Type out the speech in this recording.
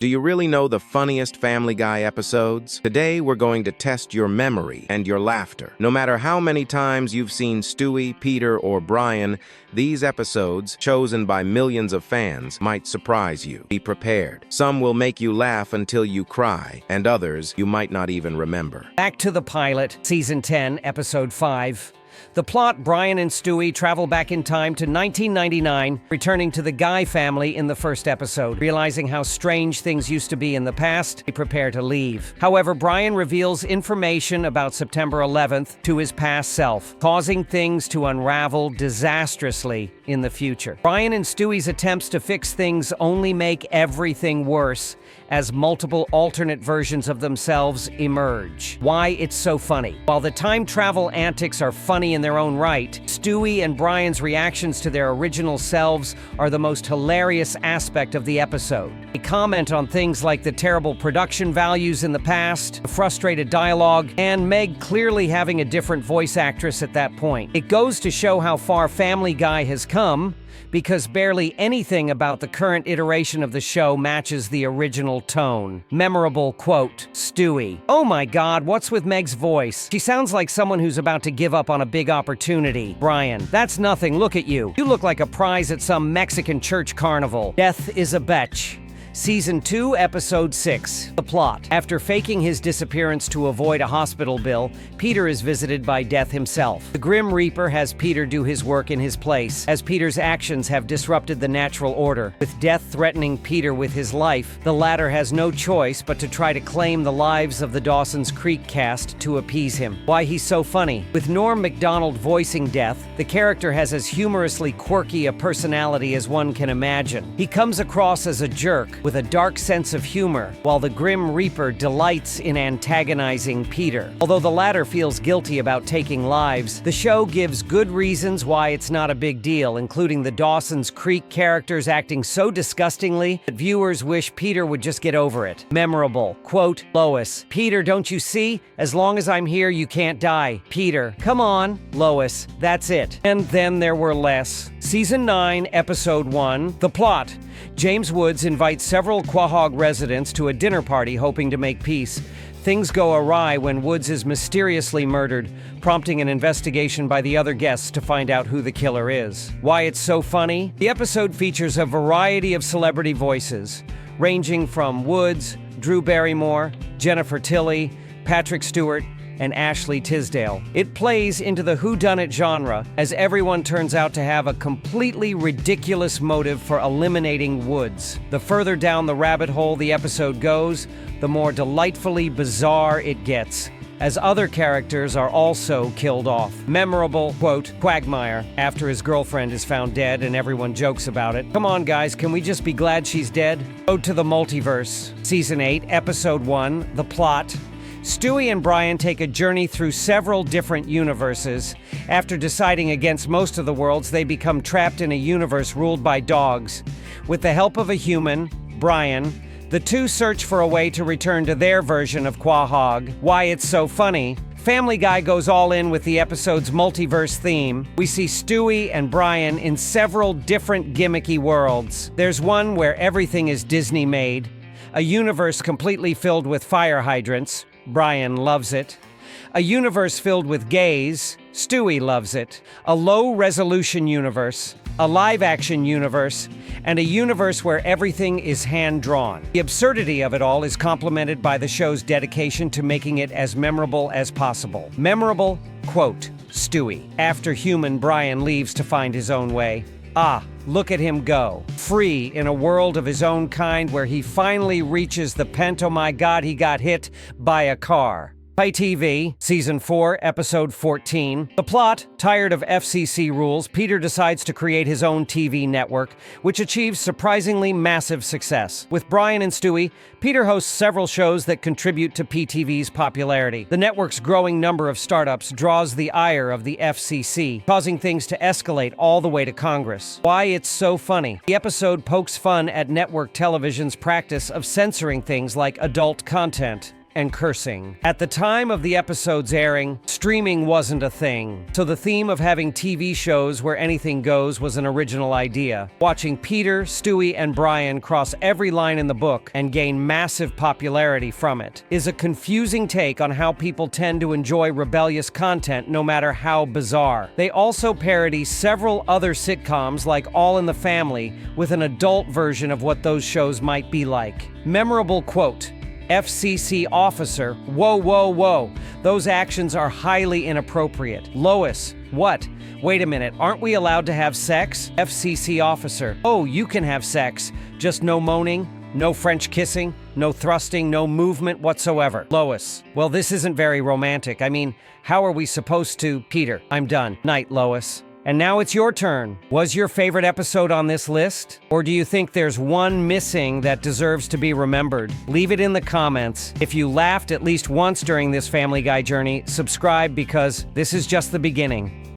Do you really know the funniest Family Guy episodes? Today, we're going to test your memory and your laughter. No matter how many times you've seen Stewie, Peter, or Brian, these episodes, chosen by millions of fans, might surprise you. Be prepared. Some will make you laugh until you cry, and others you might not even remember. Back to the pilot, Season 10, Episode 5. The plot: Brian and Stewie travel back in time to 1999, returning to the Guy family in the first episode. Realizing how strange things used to be in the past, they prepare to leave. However, Brian reveals information about September 11th to his past self, causing things to unravel disastrously in the future. Brian and Stewie's attempts to fix things only make everything worse as multiple alternate versions of themselves emerge. Why it's so funny. While the time travel antics are funny in their own right, Stewie and Brian's reactions to their original selves are the most hilarious aspect of the episode. They comment on things like the terrible production values in the past, the frustrated dialogue, and Meg clearly having a different voice actress at that point. It goes to show how far Family Guy has come, because barely anything about the current iteration of the show matches the original tone. Memorable quote: Stewie: "Oh my God, what's with Meg's voice? She sounds like someone who's about to give up on a big opportunity." Brian: "That's nothing, look at you. You look like a prize at some Mexican church carnival." Death is a betch. Season 2, Episode 6. The plot: after faking his disappearance to avoid a hospital bill, Peter is visited by Death himself. The Grim Reaper has Peter do his work in his place, as Peter's actions have disrupted the natural order. With Death threatening Peter with his life, the latter has no choice but to try to claim the lives of the Dawson's Creek cast to appease him. Why he's so funny. With Norm Macdonald voicing Death, the character has as humorously quirky a personality as one can imagine. He comes across as a jerk, with a dark sense of humor, while the Grim Reaper delights in antagonizing Peter. Although the latter feels guilty about taking lives, the show gives good reasons why it's not a big deal, including the Dawson's Creek characters acting so disgustingly that viewers wish Peter would just get over it. Memorable quote: Lois: "Peter, don't you see? As long as I'm here, you can't die." Peter: "Come on." Lois: "That's it." And then there were less. Season 9, Episode 1. The plot: James Woods invites several Quahog residents to a dinner party hoping to make peace. Things go awry when Woods is mysteriously murdered, prompting an investigation by the other guests to find out who the killer is. Why it's so funny? The episode features a variety of celebrity voices, ranging from Woods, Drew Barrymore, Jennifer Tilly, Patrick Stewart, and Ashley Tisdale. It plays into the whodunit genre, as everyone turns out to have a completely ridiculous motive for eliminating Woods. The further down the rabbit hole the episode goes, the more delightfully bizarre it gets, as other characters are also killed off. Memorable quote: Quagmire, after his girlfriend is found dead and everyone jokes about it. "Come on guys, can we just be glad she's dead?" Ode to the Multiverse. Season 8, Episode 1. The plot: Stewie and Brian take a journey through several different universes. After deciding against most of the worlds, they become trapped in a universe ruled by dogs. With the help of a human, Brian, the two search for a way to return to their version of Quahog. Why it's so funny. Family Guy goes all in with the episode's multiverse theme. We see Stewie and Brian in several different gimmicky worlds. There's one where everything is Disney-made, a universe completely filled with fire hydrants. Brian loves it. A universe filled with gays. Stewie loves it. A low-resolution universe, a live-action universe, and a universe where everything is hand-drawn. The absurdity of it all is complemented by the show's dedication to making it as memorable as possible. Memorable quote: Stewie: "After human Brian leaves to find his own way. Ah, look at him go. Free in a world of his own kind where he finally reaches the oh my God, he got hit by a car." Play TV, Season 4, Episode 14. The plot: tired of FCC rules, Peter decides to create his own TV network, which achieves surprisingly massive success. With Brian and Stewie, Peter hosts several shows that contribute to PTV's popularity. The network's growing number of startups draws the ire of the FCC, causing things to escalate all the way to Congress. Why it's so funny. The episode pokes fun at network television's practice of censoring things like adult content. and cursing. At the time of the episode's airing, streaming wasn't a thing, so the theme of having TV shows where anything goes was an original idea. Watching Peter, Stewie, and Brian cross every line in the book and gain massive popularity from it is a confusing take on how people tend to enjoy rebellious content no matter how bizarre. They also parody several other sitcoms like All in the Family with an adult version of what those shows might be like. Memorable quote: FCC officer, whoa, whoa, whoa. Those actions are highly inappropriate. Lois, what? Wait a minute, aren't we allowed to have sex? FCC officer, oh, you can have sex, just no moaning, no French kissing, no thrusting, no movement whatsoever. Lois, well, this isn't very romantic. I mean, how are we supposed to? Peter, I'm done. Night, Lois. And now it's your turn. Was your favorite episode on this list? Or do you think there's one missing that deserves to be remembered? Leave it in the comments. If you laughed at least once during this Family Guy journey, subscribe because this is just the beginning.